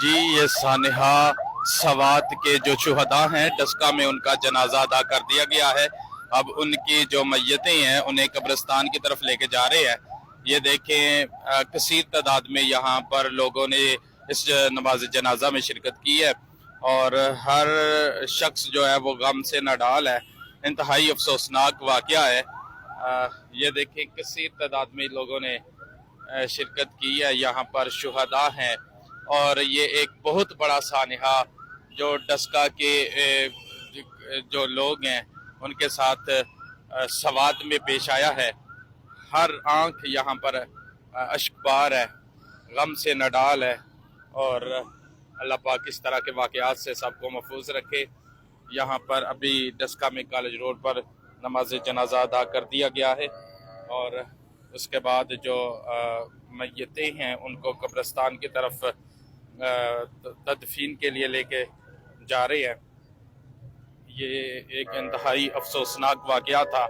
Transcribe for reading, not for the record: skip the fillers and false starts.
جی یہ سانحہ سوات کے جو شہداء ہیں ڈسکا میں ان کا جنازہ ادا کر دیا گیا ہے۔ اب ان کی جو میتیں ہیں انہیں قبرستان کی طرف لے کے جا رہے ہیں۔ یہ دیکھیں کثیر تعداد میں یہاں پر لوگوں نے اس نماز جنازہ میں شرکت کی ہے اور ہر شخص جو ہے وہ غم سے نڈال ہے۔ انتہائی افسوسناک واقعہ ہے۔ یہ دیکھیں کثیر تعداد میں لوگوں نے شرکت کی ہے، یہاں پر شہداء ہیں اور یہ ایک بہت بڑا سانحہ جو ڈسکا کے جو لوگ ہیں ان کے ساتھ سوات میں پیش آیا ہے۔ ہر آنکھ یہاں پر اشکبار ہے، غم سے نڈال ہے اور اللہ پاک اس طرح کے واقعات سے سب کو محفوظ رکھے۔ یہاں پر ابھی ڈسکا میں کالج روڈ پر نماز جنازہ ادا کر دیا گیا ہے اور اس کے بعد جو میتیں ہیں ان کو قبرستان کی طرف تدفین کے لیے لے کے جا رہے ہیں۔ یہ ایک انتہائی افسوسناک واقعہ تھا۔